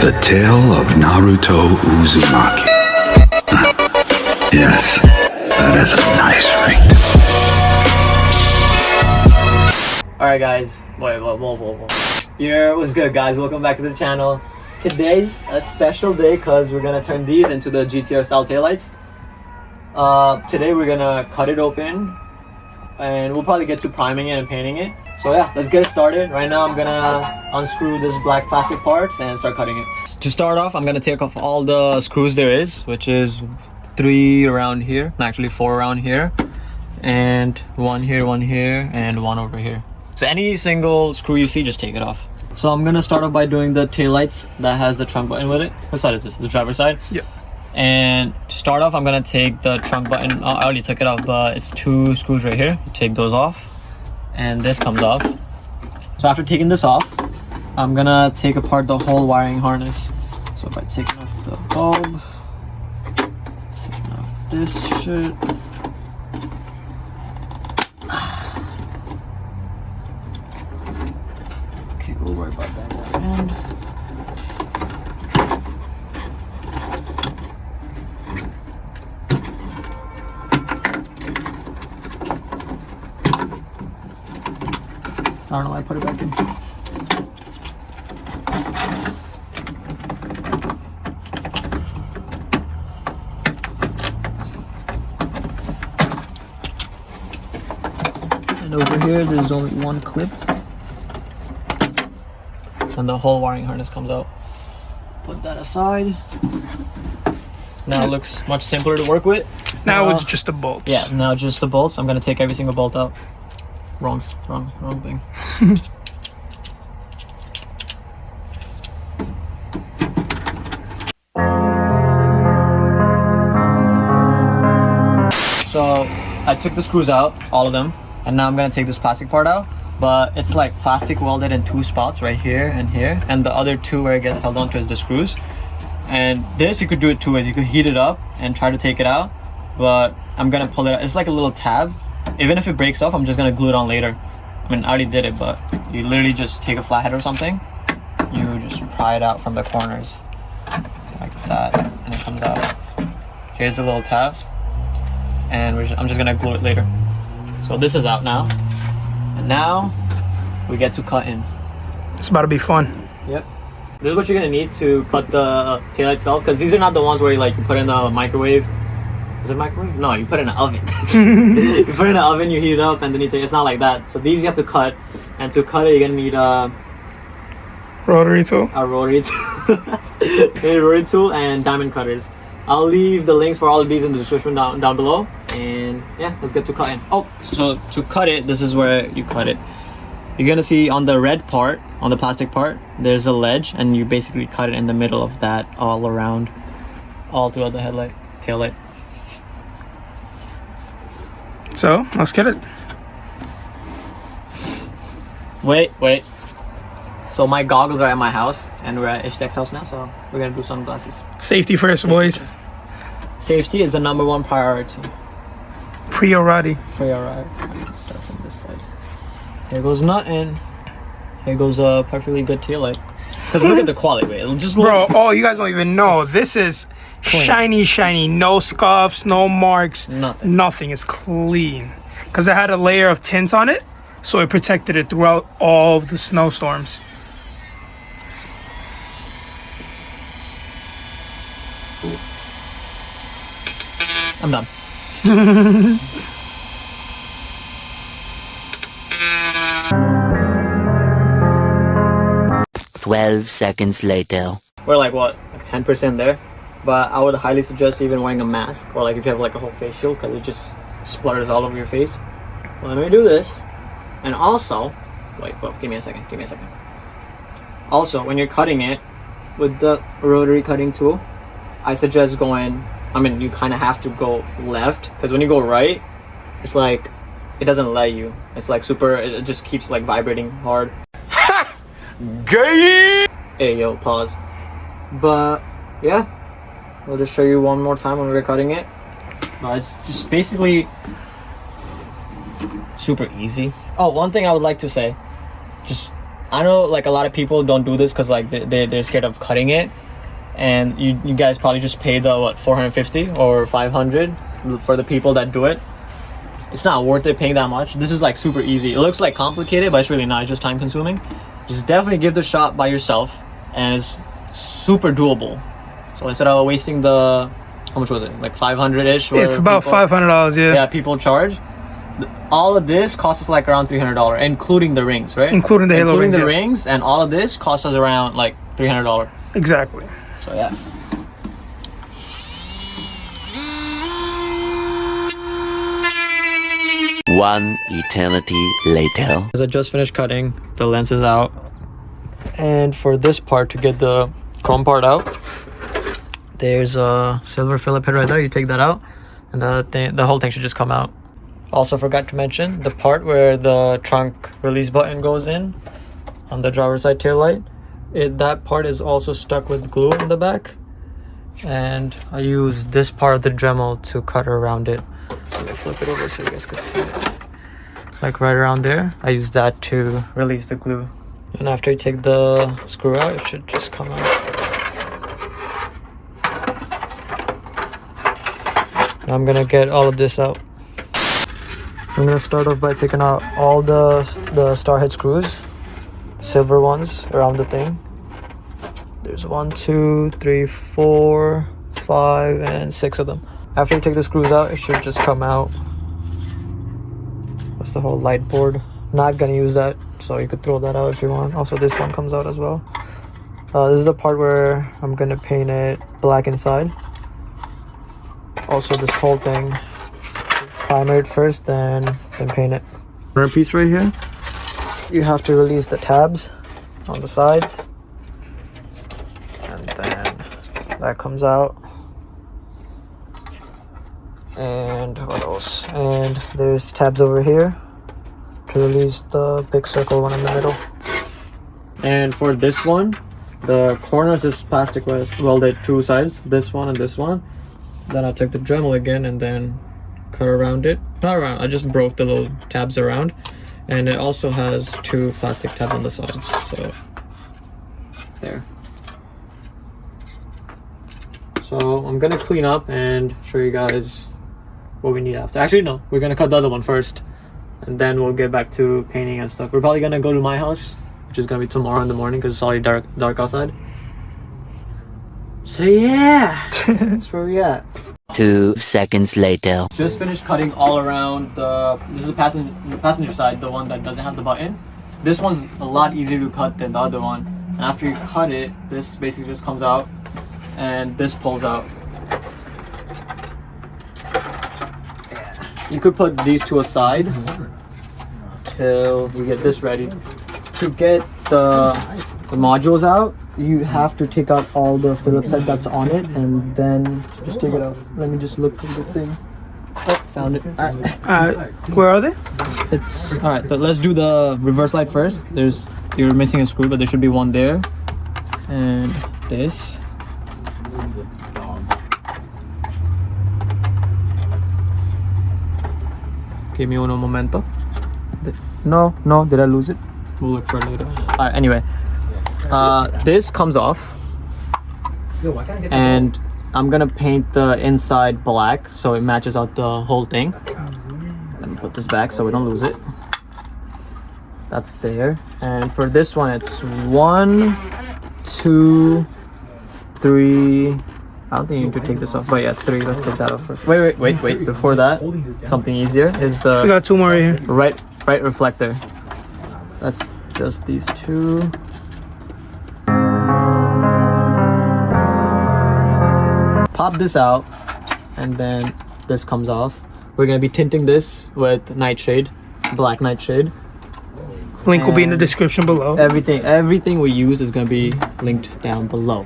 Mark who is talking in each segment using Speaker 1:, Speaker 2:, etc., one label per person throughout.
Speaker 1: The Tale of Naruto Uzumaki. Yes, that is a nice ring.
Speaker 2: Alright guys, whoa. Yeah, what's good guys? Welcome back to the channel. Today's a special day because we're gonna turn these into the GTR style taillights. Today we're gonna cut it open and we'll probably get to priming it and painting it. So yeah, let's get it started. Right now I'm gonna unscrew this black plastic parts and start cutting it. To start off, I'm gonna take off all the screws there is, which is 3 around here, actually 4 around here, and 1 here, and 1 over here. So any single screw you see, just take it off. So I'm gonna start off by doing the taillights that has the trunk button with it. What side is this? The driver's side?
Speaker 3: Yeah.
Speaker 2: And to start off, I'm gonna take the trunk button. I already took it off, but it's 2 screws right here. Take those off, and this comes off. So after taking this off, I'm gonna take apart the whole wiring harness. So by taking off the bulb, taking off this shit. Okay, we'll worry about that at the end. I don't know why I put it back in. And over here, there's only 1 clip. And the whole wiring harness comes out. Put that aside. Now it looks much simpler to work with.
Speaker 3: Now it's just the bolts.
Speaker 2: Yeah, now just the bolts. I'm gonna take every single bolt out. Wrong thing. So I took the screws out, all of them, and now I'm gonna take this plastic part out. But it's like plastic welded in 2 spots, right here and here, and the other 2 where it gets held onto is the screws. And this you could do it 2 ways. You could heat it up and try to take it out, but I'm gonna pull it out. It's like a little tab. Even if it breaks off, I'm just gonna glue it on later. I mean, I already did it, but you literally just take a flathead or something, you just pry it out from the corners like that, and it comes out. Here's the little tab, and I'm just gonna glue it later. So this is out now, and now we get to cutting.
Speaker 3: It's about to be fun.
Speaker 2: Yep. This is what you're gonna need to cut the taillight itself, because these are not the ones where you put in the microwave. Is it a microwave? No, you put it in an oven. You put it in an oven, you heat it up, and then you take. It's not like that. So these you have to cut, and to cut it, you're gonna need a
Speaker 3: rotary tool.
Speaker 2: A rotary tool and diamond cutters. I'll leave the links for all of these in the description down below. And yeah, let's get to cutting. Oh, so to cut it, this is where you cut it. You're gonna see on the red part, on the plastic part, there's a ledge, and you basically cut it in the middle of that, all around, all throughout the taillight.
Speaker 3: So let's get it.
Speaker 2: Wait. So my goggles are at my house, and we're at Xotic's house now, so we're gonna do sunglasses.
Speaker 3: Safety first, boys.
Speaker 2: Safety is the #1 priority.
Speaker 3: Priority.
Speaker 2: Start from this side. Here goes nothing. Here goes a perfectly good taillight. Cause look at the quality, wait. Just look.
Speaker 3: Bro, oh, you guys don't even know. This is
Speaker 2: clean.
Speaker 3: shiny. No scuffs, no marks. Nothing. It's clean. Because it had a layer of tint on it, so it protected it throughout all of the snowstorms.
Speaker 2: I'm done.
Speaker 4: 12 seconds later.
Speaker 2: We're like 10% there, but I would highly suggest even wearing a mask, or if you have a whole face shield, because it just splutters all over your face. Well, let me do this. And also, give me a second. Also, when you're cutting it with the rotary cutting tool, I suggest going, you kind of have to go left, because when you go right, it's it doesn't let you. It's it just keeps vibrating hard.
Speaker 1: Gay!
Speaker 2: Hey, yo, pause. But yeah, we'll just show you one more time when we're cutting it. It's just basically super easy. Oh, one thing I would like to say, just I know like a lot of people don't do this because like they're scared of cutting it, and you guys probably just pay the what 450 or 500 for the people that do it. It's not worth it paying that much. This is like super easy. It looks like complicated, but it's really not. It's just time consuming. Just definitely give the shot by yourself, and it's super doable. So instead of wasting the, how much was it? Like 500-ish?
Speaker 3: It's about $500, yeah.
Speaker 2: Yeah, people charge. All of this costs us like around $300, including the rings, right?
Speaker 3: Including the halo rings, yes.
Speaker 2: Rings, and all of this costs us around like $300.
Speaker 3: Exactly.
Speaker 2: So yeah.
Speaker 4: One eternity later.
Speaker 2: As I just finished cutting, the lens is out. And for this part, to get the chrome part out, there's a silver Phillip head right there. You take that out, and the whole thing should just come out. Also forgot to mention the part where the trunk release button goes in on the driver's side tail light. That part is also stuck with glue in the back. And I use this part of the Dremel to cut around it. Let me flip it over so you guys can see it. Like right around there, I use that to release the glue. And after you take the screw out, it should just come out. Now I'm gonna get all of this out. I'm gonna start off by taking out all the star head screws, silver ones around the thing. There's 1, 2, 3, 4, 5, and 6 of them. After you take the screws out, it should just come out. That's the whole light board. Not gonna use that, so you could throw that out if you want. Also, this one comes out as well. This is the part where I'm gonna paint it black inside. Also, this whole thing, primer it first, then paint it. Another piece right here. You have to release the tabs on the sides, and then that comes out. And what else? And there's tabs over here to release the big circle one in the middle. And for this one, the corners is plastic welded 2 sides, this one and this one. Then I took the Dremel again and then cut around it. Not around, I just broke the little tabs around. And it also has 2 plastic tabs on the sides, so there. So I'm gonna clean up and show you guys what we need after. Actually no, we're gonna cut the other one first, and then we'll get back to painting and stuff. We're probably gonna go to my house, which is gonna be tomorrow in the morning because it's already dark outside. So yeah, that's where we at.
Speaker 4: 2 seconds later.
Speaker 2: Just finished cutting all around the, this is the passenger side, the one that doesn't have the button. This one's a lot easier to cut than the other one. And after you cut it, this basically just comes out and this pulls out. You could put these two aside till you get this ready. To get the modules out, you have to take out all the Phillips head that's on it and then just take it out. Let me just look for the thing. Oh, found it. Alright.
Speaker 3: Where are they?
Speaker 2: It's alright, so let's do the reverse light first. You're missing a screw, but there should be one there. And this. Give me uno momento. No, did I lose it? We'll look for it later. Alright, anyway. This comes off. And I'm gonna paint the inside black so it matches out the whole thing. Let me put this back so we don't lose it. That's there. And for this one, it's 1, 2, 3. I don't think you need to take this off, but yeah, 3. Let's take that off first. Wait. Before that, something easier is the.
Speaker 3: We got 2 more right here.
Speaker 2: Right reflector. That's just these 2. Pop this out, and then this comes off. We're gonna be tinting this with nightshade, black nightshade.
Speaker 3: Link will be in the description below.
Speaker 2: Everything we use is gonna be linked down below.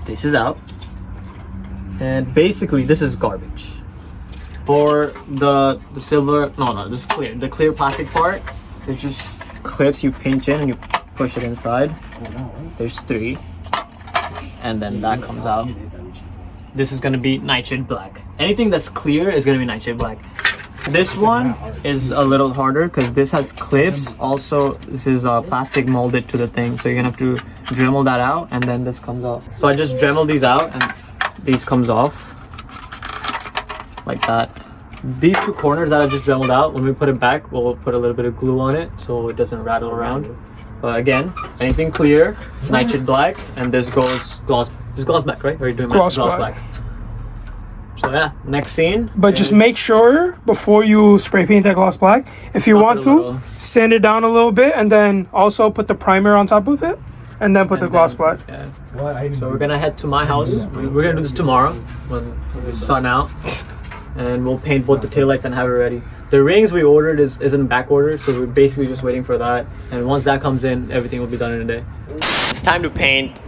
Speaker 2: This is out, and basically this is garbage. For the silver, no, this is clear. The clear plastic part, it just clips. You pinch in and you push it inside. There's 3, and then that comes out. this is gonna be nightshade black. Anything that's clear is gonna be nightshade black. This one is a little harder because this has clips. Also, this is plastic molded to the thing, so you're gonna have to Dremel that out, and then this comes off. So I just Dremel these out, and these comes off like that. These two corners that I just Dremeled out, when we put it back, we'll put a little bit of glue on it so it doesn't rattle around. But again, anything clear, nightshade black, and this goes gloss. This is gloss black, right? Or are you doing gloss black? So yeah, next scene.
Speaker 3: But just make sure before you spray paint that gloss black, if you want to, sand it down a little bit, and then also put the primer on top of it, and then put the gloss black.
Speaker 2: Yeah. So we're gonna head to my house. We're gonna do this tomorrow when the sun out, and we'll paint both the taillights and have it ready. The rings we ordered is in back order, so we're basically just waiting for that. And once that comes in, everything will be done in a day. It's time to paint.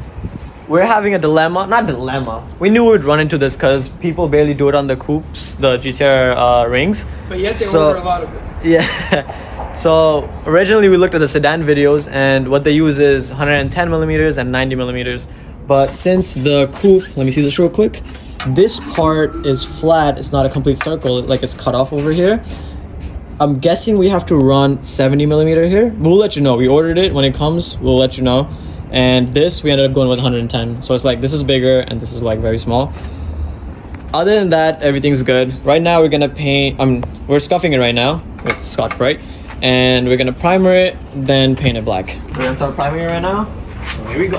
Speaker 2: We're having a dilemma. Not dilemma. We knew we'd run into this because people barely do it on the coupes, the GTR rings.
Speaker 3: But yet they order a lot of it.
Speaker 2: Yeah. So originally we looked at the sedan videos, and what they use is 110 millimeters and 90 millimeters. But since the coupe, let me see this real quick. This part is flat. It's not a complete circle. Like it's cut off over here. I'm guessing we have to run 70 millimeter here. We'll let you know. We ordered it. When it comes, we'll let you know. And this we ended up going with 110. So it's like this is bigger and this is like very small. Other than that, everything's good. Right now we're gonna paint. We're scuffing it right now with Scotch Brite, and we're gonna primer it, then paint it black. We're gonna start priming it right now. So here we go.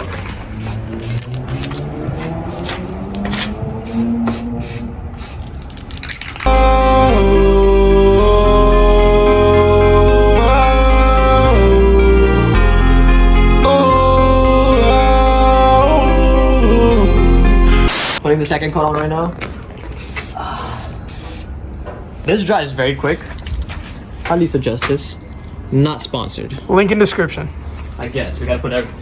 Speaker 2: Putting the second coat on right now. This dries very quick. Highly suggest this. Not sponsored.
Speaker 3: Link in description.
Speaker 2: I guess we gotta put everything.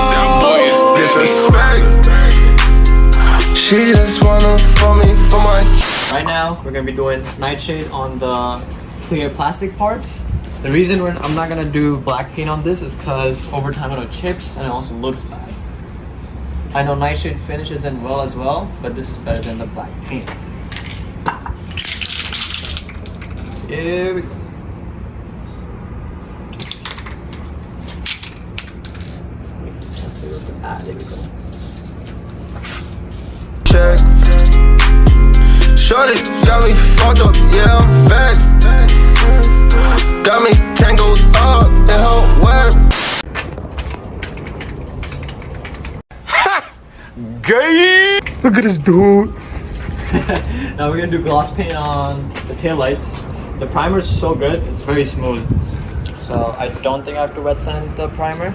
Speaker 5: That boy is disrespect. She just wanna for me for my.
Speaker 2: Right now we're gonna be doing nightshade on the clear plastic parts. The reason I'm not gonna do black paint on this is because over time it chips and it also looks bad. I know nightshade finishes in well as well, but this is better than the black paint. Here we go. There we go.
Speaker 5: Check. Shorty got me fucked up, yeah, I'm vexed. Got me tangled up in her web. Ha! Gay!
Speaker 3: Look at this dude.
Speaker 2: Now we're gonna do gloss paint on the taillights. The primer is so good, it's very smooth. So I don't think I have to wet sand the primer.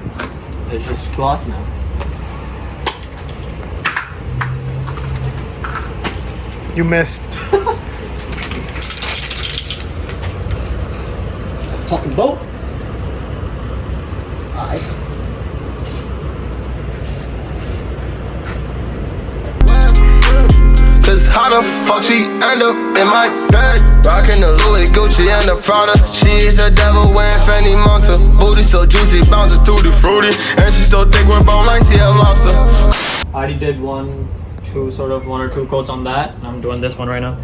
Speaker 2: It's just gloss now.
Speaker 3: You missed.
Speaker 2: Talking boat. Alright.
Speaker 5: Cause how the fuck she end up in my bed? Rockin' the Louis, Gucci, and the Prada. She is a devil wearing Fanny Monster. Booty so juicy, bounces tutti fruity. And she still think we're bone like she a lobster.
Speaker 2: I already did one or two coats on that. And I'm doing this one right now.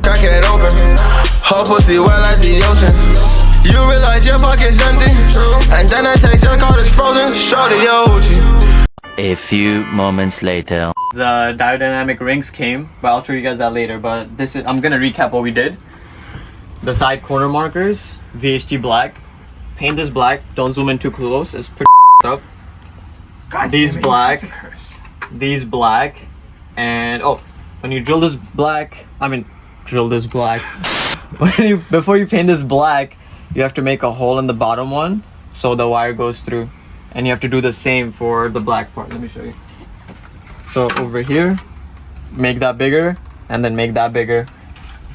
Speaker 5: Crack it open. Her pussy wet like the ocean. You realize your pocket's empty. And then I text your card is frozen. Shorty, yo, OG.
Speaker 4: A few moments later.
Speaker 2: The diodynamic rings came, but I'll show you guys that later. But I'm gonna recap what we did. The side corner markers, VHT black. Paint this black. Don't zoom in too close. It's pretty up.
Speaker 3: God,
Speaker 2: these black. These black. And when you drill this black, before you paint this black, you have to make a hole in the bottom one so the wire goes through. And you have to do the same for the black part. Let me show you. So over here, make that bigger, and then make that bigger.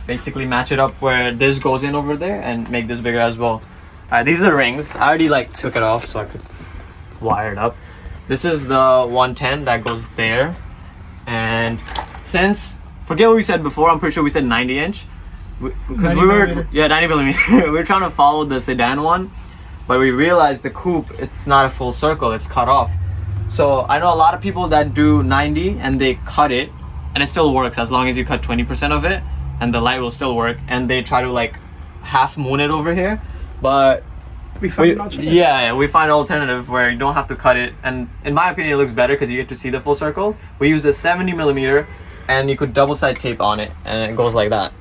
Speaker 2: Basically match it up where this goes in over there and make this bigger as well. Alright, these are the rings. I already took it off so I could wire it up. This is the 110 that goes there. And forget what we said before, I'm pretty sure we said 90 inch. Because
Speaker 3: 90
Speaker 2: we were
Speaker 3: millimeter.
Speaker 2: 90 millimeter. We were trying to follow the sedan one, but we realized the coupe, it's not a full circle, it's cut off. So I know a lot of people that do 90 and they cut it, and it still works as long as you cut 20% of it, and the light will still work. And they try to like half moon it over here, but
Speaker 3: We found an alternative.
Speaker 2: yeah, we find an alternative where you don't have to cut it, and in my opinion it looks better because you get to see the full circle. We used a 70 millimeter, and you could double side tape on it, and it goes like that.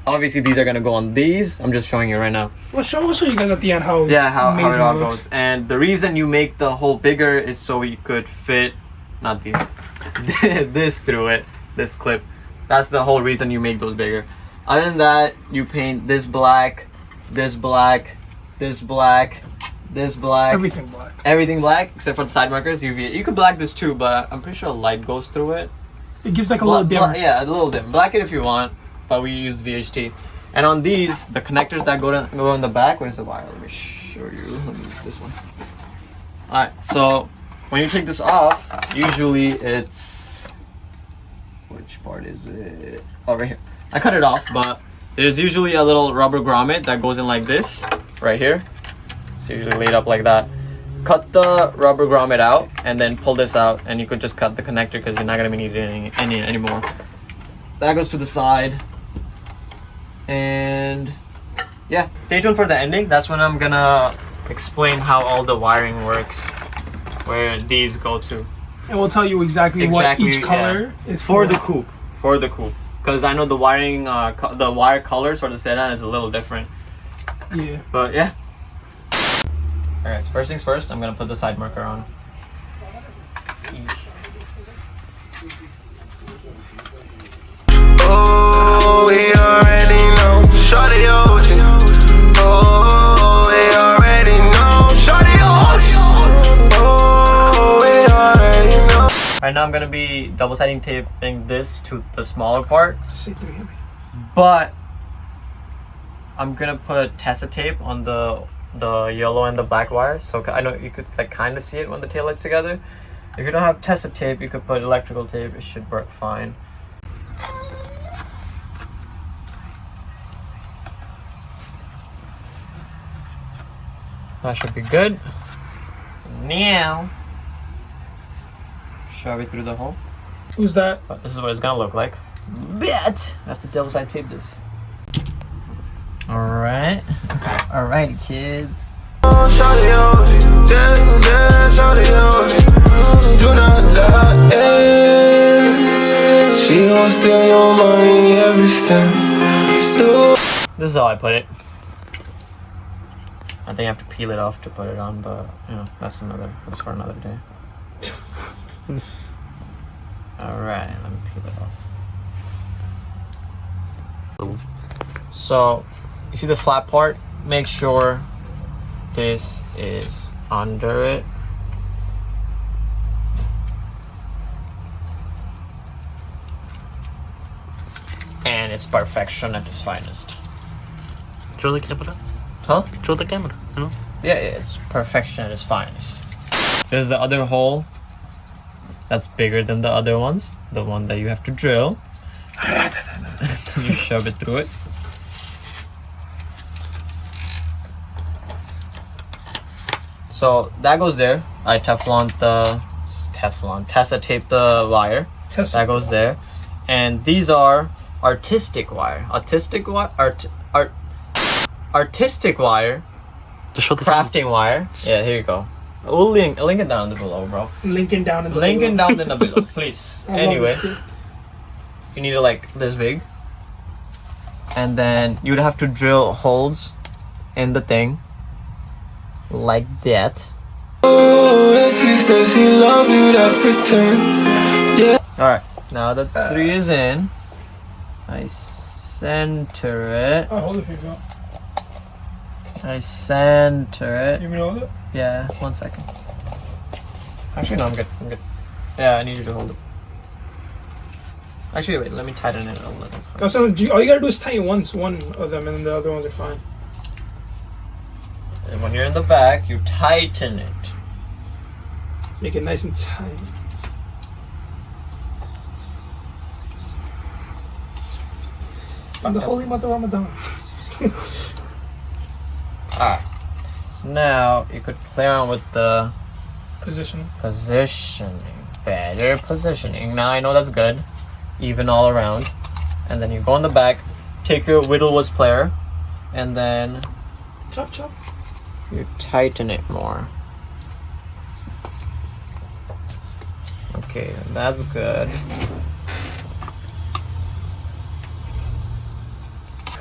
Speaker 2: Obviously these are gonna go on these. I'm just showing you right now.
Speaker 3: We'll show you guys at the end how
Speaker 2: How it
Speaker 3: amazing
Speaker 2: all
Speaker 3: it looks.
Speaker 2: goes. And the reason you make the hole bigger is so you could fit, not these, this through it, this clip. That's the whole reason you make those bigger. Other than that, you paint this black, this black, this black, this black, everything black except for the side markers. You could black this too, but I'm pretty sure light goes through it.
Speaker 3: It gives like a little dimmer.
Speaker 2: Yeah, a little dim. Black it if you want, but we used VHT. And on these, the connectors that go in the back. Where's the wire? Let me show you. Let me use this one. All right. So when you take this off, usually it's, which part is it? Oh, right here. I cut it off, but there's usually a little rubber grommet that goes in like this, right here. It's usually laid up like that. Cut the rubber grommet out and then pull this out, and you could just cut the connector because you're not gonna be needing any anymore. That goes to the side, and yeah, stay tuned for the ending. That's when I'm gonna explain how all the wiring works, where these go to.
Speaker 3: And we'll tell you exactly what each color is
Speaker 2: for the coupe. For the coupe, because I know the wiring, the wire colors for the sedan is a little different.
Speaker 3: Yeah.
Speaker 2: But yeah. Alright, so first things first, I'm gonna put the side marker on.
Speaker 5: Oh, we already know. Shorty OG. Oh, we already know. Shorty OG. Oh, we already know.
Speaker 2: Right now I'm gonna be double siding taping this to the smaller part,
Speaker 3: Just say 300.
Speaker 2: but I'm gonna put Tessa tape on the yellow and the black wire, so I know you could like kind of see it when the taillight's together. If you don't have Tessa tape, you could put electrical tape. It should work fine. That should be good. Now shove it through the hole.
Speaker 3: Who's that?
Speaker 2: But this is what it's gonna look like. But I have to double side tape this. Alright. Alrighty, kids.
Speaker 5: Shorty OG. Yeah, shorty OG. Do not lie. Yeah. She gon' steal your money every cent. So
Speaker 2: This is how I put it. I think I have to peel it off to put it on, but you know, that's for another day. Alright, let me peel it off. So, you see the flat part? Make sure this is under it. And it's perfection at its finest.
Speaker 4: Show the camera.
Speaker 2: Huh?
Speaker 4: Show the camera. You know.
Speaker 2: Yeah, it's perfection at its finest. There's the other hole that's bigger than the other ones. The one that you have to drill. You shove it through it. So that goes there. I Tessa taped the wire. That goes there. And these are artistic wire. Artistic wire.
Speaker 4: Just show the
Speaker 2: Crafting wire. Yeah, here you go. We'll link it down below, bro.
Speaker 3: Linking down in the
Speaker 2: Linking down in the below, please. Anyway, you need it like this big, and then you'd have to drill holes in the thing like that.
Speaker 5: oh, she says she love you, that's pretend. Yeah.
Speaker 2: All right, now that 3 is in, I center it.
Speaker 3: Oh, hold it for you, bro.
Speaker 2: I center it.
Speaker 3: You want me to hold it?
Speaker 2: Yeah, 1 second. Actually, no, I'm good. I'm good. Yeah, I need you to hold it. Actually, wait. Let me tighten it a little.
Speaker 3: That's all you gotta do is tighten one of them, and then the other ones are fine.
Speaker 2: And when you're in the back, you tighten it.
Speaker 3: Make it nice and tight. From the holy month of Ramadan.
Speaker 2: Alright. Now you could play around with the
Speaker 3: Position.
Speaker 2: positioning. Better positioning. Now I know that's good. Even all around. And then you go in the back, take your Whittlewoods player, and then
Speaker 3: Chop, chop.
Speaker 2: you tighten it more. Okay, that's good.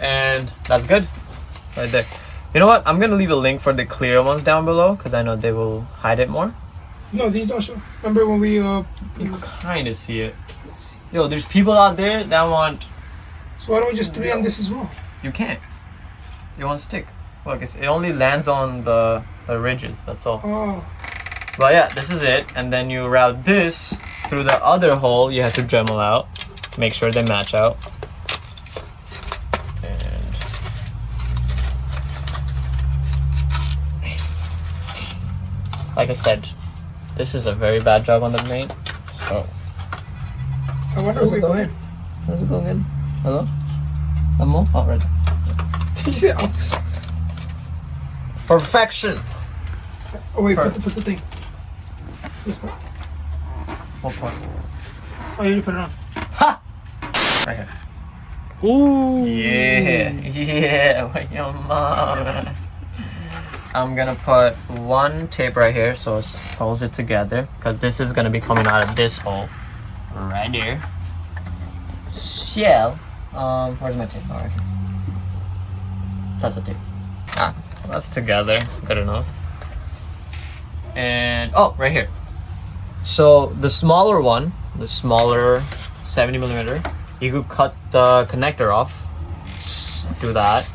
Speaker 2: And that's good. Right there. You know what? I'm gonna leave a link for the clear ones down below because I know they will hide it more.
Speaker 3: No, these don't show. Remember when we
Speaker 2: You kind of see it. Yo, there's people out there that want.
Speaker 3: So why don't we just 3M this as well?
Speaker 2: You can't. It won't stick. Look, it only lands on the ridges. That's all.
Speaker 3: Oh.
Speaker 2: But yeah, this is it. And then you route this through the other hole. You have to Dremel out. Make sure they match out. And like I said, this is a very bad job on the main. So
Speaker 3: I wonder where we're going.
Speaker 2: how's it going in? Hello? Hello? Oh, right.
Speaker 3: He said, oh,
Speaker 2: Perfection.
Speaker 3: oh wait, put the thing. This part.
Speaker 2: What part?
Speaker 3: Oh, you put it on.
Speaker 2: Ha! Right here.
Speaker 3: Ooh.
Speaker 2: Yeah, with your mom. I'm gonna put one tape right here so it holds it together because this is gonna be coming out of this hole right here. So, where's my tape? Alright. That's a tape. Ah, that's together. Good enough. And oh, right here. So the smaller one, the smaller 70mm, you could cut the connector off. Do that.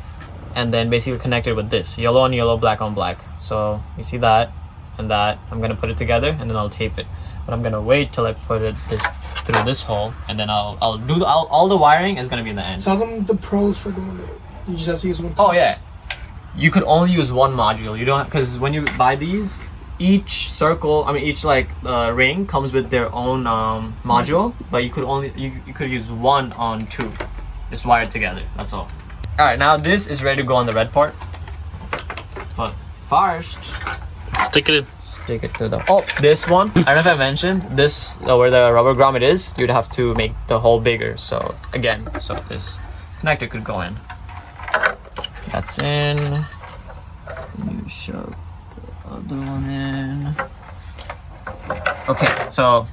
Speaker 2: And then basically connect it with this. Yellow on yellow, black on black. So you see that and that. I'm gonna put it together and then I'll tape it. But I'm gonna wait till I put it through this hole and then I'll do all the wiring is gonna be in the end.
Speaker 3: Tell them the pros for doing it. You just have to use one.
Speaker 2: Oh yeah. You could only use one module. You don't, because when you buy these, each circle, I mean each like ring comes with their own module, but you could only you could use one on two. Just wired together. That's all. All right, now this is ready to go on the red part. But first,
Speaker 4: Stick it in.
Speaker 2: stick it to the. Oh, this one. I don't know if I mentioned this where the rubber grommet is. You'd have to make the hole bigger. So again, so this connector could go in. That's in. You shove the other one in. Okay, so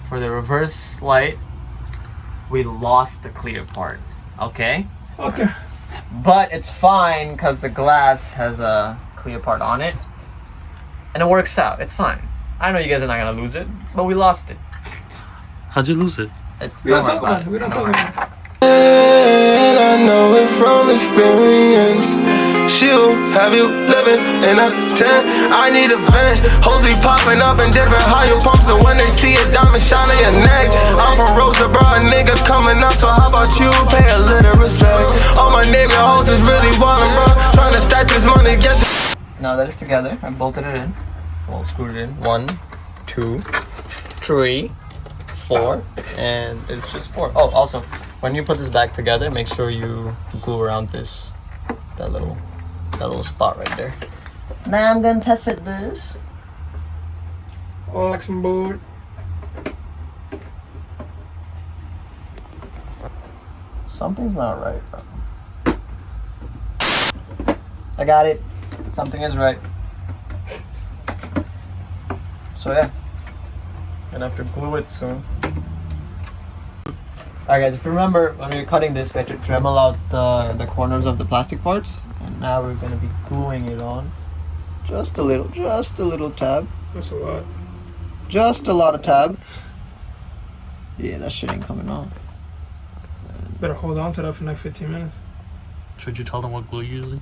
Speaker 2: for the reverse light, we lost the clear part. Okay,
Speaker 3: Okay.
Speaker 2: but it's fine because the glass has a clear part on it, and it works out. It's fine. I know you guys are not gonna lose it, but we lost it.
Speaker 4: How'd you lose it?
Speaker 2: It's,
Speaker 3: We don't
Speaker 2: don't
Speaker 3: talk
Speaker 2: worry
Speaker 3: about it. We don't talk
Speaker 2: Don't worry.
Speaker 3: about it.
Speaker 5: And I know it from experience. She'll have you living in a tent. I need a vent. Hoes be popping up in different higher pumps, and when they see a diamond shine on your neck, I'm from Rosa, bro, a nigga coming up. So how about you pay a little respect? All my nigga hoes is really ballin', bro. Trying to stack this money, get the.
Speaker 2: Now that it's together, I bolted it in. Well, screwed it in. 1, 2, 3, 4, and it's just 4. Oh, also, when you put this back together, make sure you glue around that little spot right there. Now I'm gonna test fit this.
Speaker 3: Oh, like some board.
Speaker 2: Something's not right, bro. I got it. Something is right. So yeah, gonna have to glue it soon. Alright guys, if you remember when we were cutting this, we had to Dremel out the corners of the plastic parts, and now we're gonna be gluing it on. Just a little tab.
Speaker 3: That's a lot.
Speaker 2: Just a lot of tab. Yeah, that shit ain't coming off.
Speaker 3: Better hold on to that for like 15 minutes.
Speaker 4: Should you tell them what glue you're using?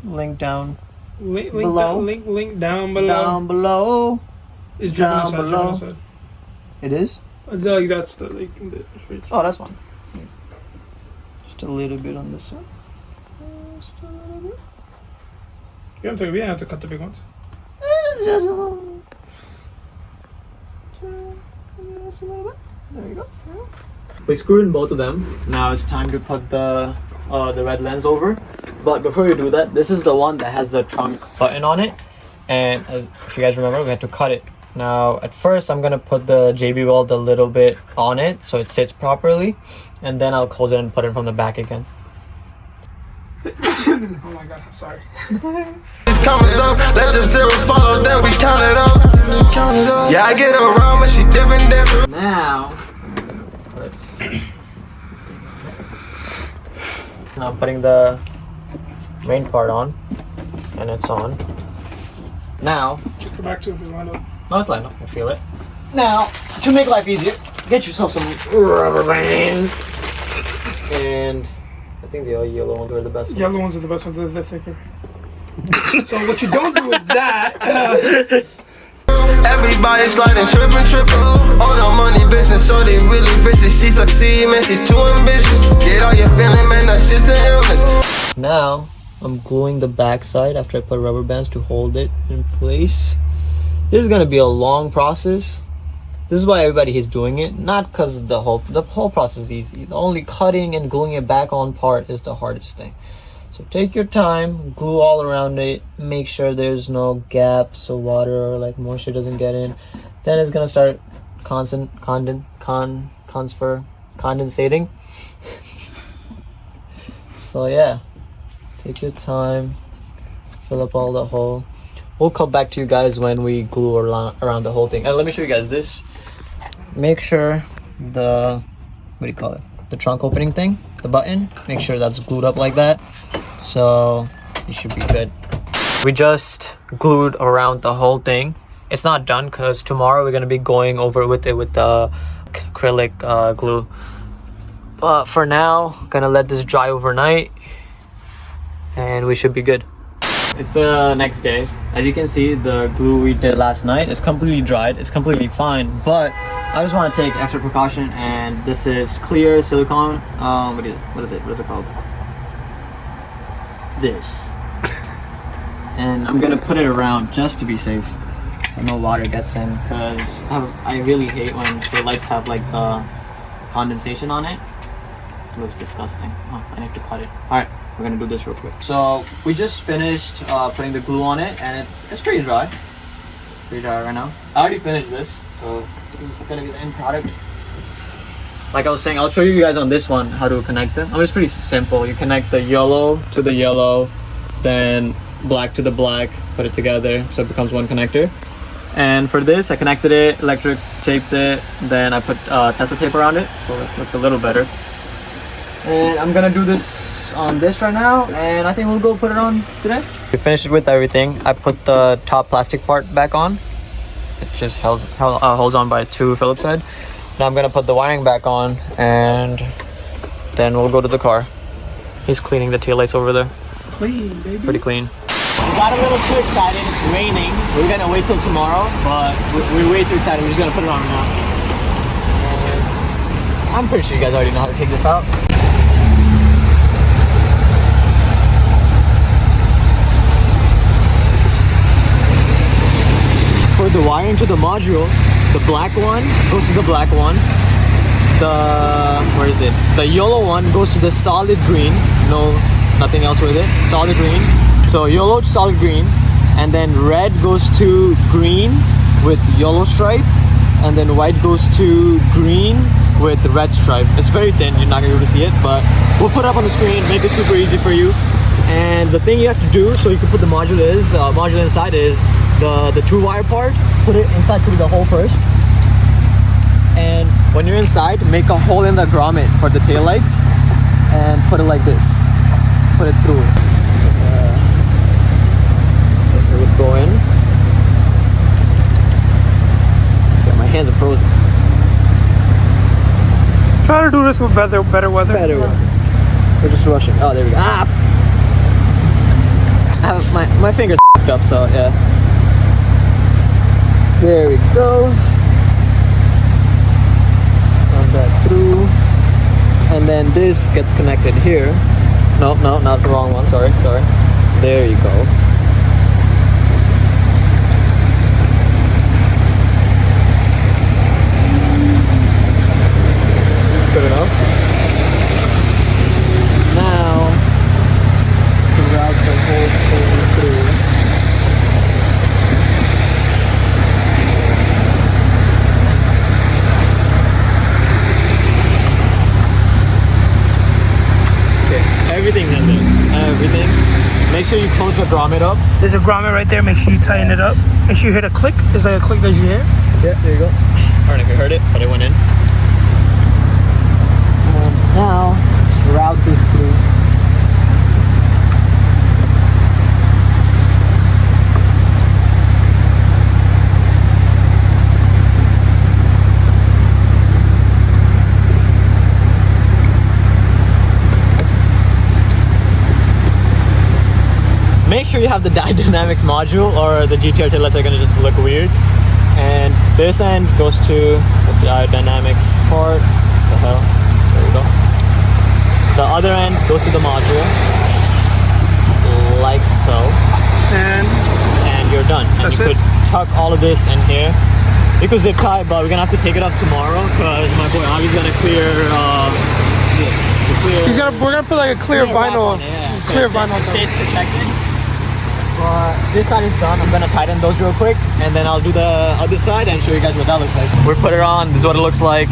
Speaker 2: Link down
Speaker 3: Link
Speaker 2: Below.
Speaker 3: link down below.
Speaker 2: down below.
Speaker 3: It's
Speaker 2: down
Speaker 3: driven
Speaker 2: below.
Speaker 3: inside.
Speaker 2: It is?
Speaker 3: Like that's the like.
Speaker 2: Oh, that's fine. Just a little bit on this one. Just a little bit.
Speaker 3: You have to cut the big ones.
Speaker 2: Just a little bit. Just a little bit. There you go. We screwed in both of them. Now it's time to put the red lens over. But before we do that, this is the one that has the trunk button on it. And if you guys remember, we had to cut it. Now, at first, I'm gonna put the JB weld a little bit on it so it sits properly, and then I'll close it and put it from the back again.
Speaker 3: Oh my god, sorry.
Speaker 5: These commas up, let the zero follow, then we count it up. Yeah, I get around, but she different.
Speaker 2: Now, now I'm putting the main part on, and it's on. Now,
Speaker 3: Check the back too if it's lined up.
Speaker 2: no, it's lined up. I feel it. Now, to make life easier, get yourself some rubber bands. And I think the yellow ones are the best ones.
Speaker 3: Yellow ones are the best ones, they're thicker. So what you don't do is that.
Speaker 5: Everybody sliding, tripping. All the money business, so they really vicious. She succeed, man, she's too ambitious. Get all your feeling, man, that shit's an illness.
Speaker 2: Now, I'm gluing the back side after I put rubber bands to hold it in place. This is gonna be a long process. This is why everybody is doing it, not because the whole process is easy. The only cutting and gluing it back on part is the hardest thing. So take your time, glue all around it, make sure there's no gaps so water or like moisture doesn't get in. Then it's gonna start condensating. So yeah, take your time, fill up all the hole. We'll come back to you guys when we glue around the whole thing. And let me show you guys this. Make sure the, what do you call it? The trunk opening thing, the button, make sure that's glued up like that. So you should be good. We just glued around the whole thing. It's not done because tomorrow we're gonna be going over with it with the acrylic glue. But for now, gonna let this dry overnight and we should be good. It's the next day. As you can see, the glue we did last night is completely dried. It's completely fine, but I just want to take extra precaution, and this is clear silicone. What is it called? This. And I'm gonna put it around just to be safe, so no water gets in, because I really hate when the lights have like the condensation on it. It looks disgusting. Oh, I need to cut it. All right. We're gonna do this real quick. So we just finished putting the glue on it, and it's pretty dry. Pretty dry right now. I already finished this, so this is gonna be the end product. Like I was saying, I'll show you guys on this one how to connect them. It's pretty simple. You connect the yellow to the yellow, then black to the black, put it together so it becomes one connector. And for this, I connected it, electric taped it, then I put Tesla tape around it, so it looks a little better. And I'm gonna do this on this right now, and I think we'll go put it on today. We finished it with everything. I put the top plastic part back on. It just holds on by 2 Phillips head. Now I'm gonna put the wiring back on, and then we'll go to the car. He's cleaning the taillights over there.
Speaker 3: Clean, baby.
Speaker 2: Pretty clean. We got a little too excited. It's raining. We're gonna wait till tomorrow, but we're way too excited. We're just gonna put it on now. And I'm pretty sure you guys already know how to take this out. For the wiring to the module, the black one goes to the black one. The yellow one goes to the solid green. No, nothing else with it. Solid green. So yellow to solid green, and then red goes to green with yellow stripe, and then white goes to green with the red stripe. It's very thin. You're not gonna be able to see it, but we'll put it up on the screen. Make it super easy for you. And the thing you have to do so you can put the module inside is the 2-wire part. Put it inside through the hole first, and when you're inside, make a hole in the grommet for the taillights and put it like this. Put it through. If it would go in. Yeah, my hands are frozen.
Speaker 3: Try to do this with better weather.
Speaker 2: Better weather. We're just rushing. Oh, there we go. My fingers up, so yeah. There we go. Run that through. And then this gets connected here. No, not the wrong one. Sorry. There you go. Good enough. make sure you close the grommet up.
Speaker 3: There's a grommet right there. Make sure you tighten it up. Make sure you hit a click. There's like a click that you hear.
Speaker 2: Yeah, there you go. I don't know if you heard it, but it went in. And now, just route this through. Make sure you have the dynamics module or the GTR taillights are gonna just look weird. And this end goes to the dynamics part. What the hell? There we go. The other end goes to the module, like so. And you're done. And
Speaker 3: That's
Speaker 2: you
Speaker 3: it.
Speaker 2: could tuck all of this in here. You could zip tie, but we're gonna have to take it off tomorrow because my boy Avi's gonna clear this.
Speaker 3: We're gonna put like a clear vinyl. Clear vinyl.
Speaker 2: It stays protected. This side is done. I'm gonna tighten those real quick, and then I'll do the other side and show you guys what that looks like. We put it on. This is what it looks like.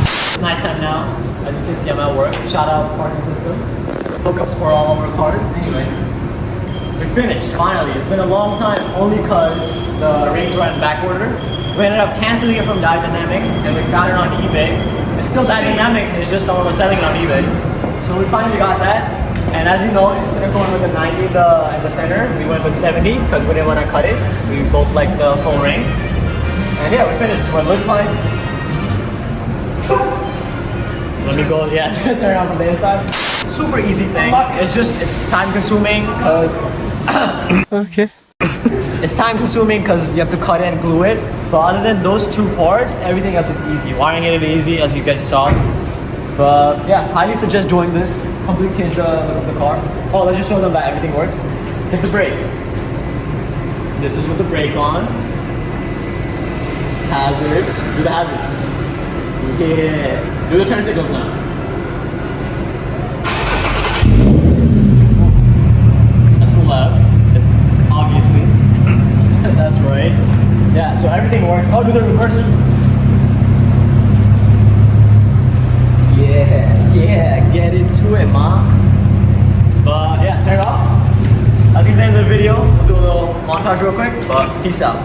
Speaker 2: It's nighttime now. As you can see, I'm at work. Shout out parking system. Hookups for all of our cars. Anyway, we finished finally. It's been a long time, only because the rings were in back order. We ended up canceling it from Dynamics, and we found it on eBay. It's still Dynamics. It's just someone was selling it on eBay. So we finally got that. And as you know, instead of going with the 90 in the center, we went with 70 because we didn't want to cut it. We both like the full ring. And yeah, we finished. This is what it looks like. Let me go, yeah, turn it on from the inside. Super easy thing. It's time consuming because
Speaker 3: Okay.
Speaker 2: it's time consuming because you have to cut it and glue it. But other than those two parts, everything else is easy. Wiring it is easy, as you guys saw. But yeah, highly suggest doing this. Completely change the look of the car. Oh, let's just show them that everything works. Hit the brake. This is with the brake on. Hazards. Do the hazards. Yeah. Do the turn signals now. That's the left. It's obviously. That's right. Yeah, so everything works. Oh, do the reverse. Yeah, get into it, ma. But yeah, turn it off. That's the end of the video. We'll do a little montage real quick, but peace out.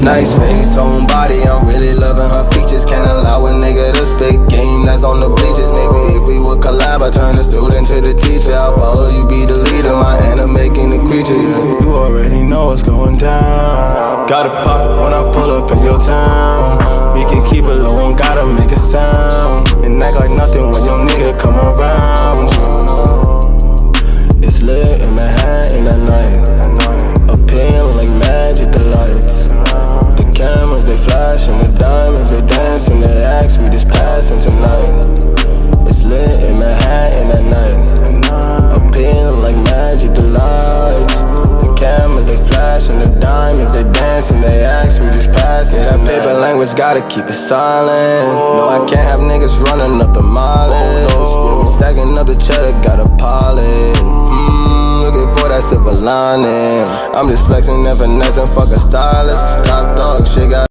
Speaker 5: Nice face on body, I'm really loving her features. Can't allow a nigga to spit game that's on the bleachers. Maybe if we would collab, I turn the student to the teacher. I'll follow you, be the leader, my anime making the creature. Yeah. You already know what's going down. Gotta pop it when I pull up in your town. We can keep it low, and gotta make a sound. And act like nothing when your nigga come around. It's lit in Manhattan at night. Appealing like magic, the lights. The cameras, they flash, and the diamonds, they dance, and they ask, we just passing tonight. It's lit in Manhattan at night. Appealing like magic, the lights. The cameras, they flash, and the diamonds, they dance, and they ask, we just passing tonight. That paper language, gotta keep it silent. No, I can't have niggas running up the mileage. Yeah, we stacking up the cheddar, gotta polish. Looking for that silver lining. I'm just flexing and finessing, fuck a stylist. Top dog shit got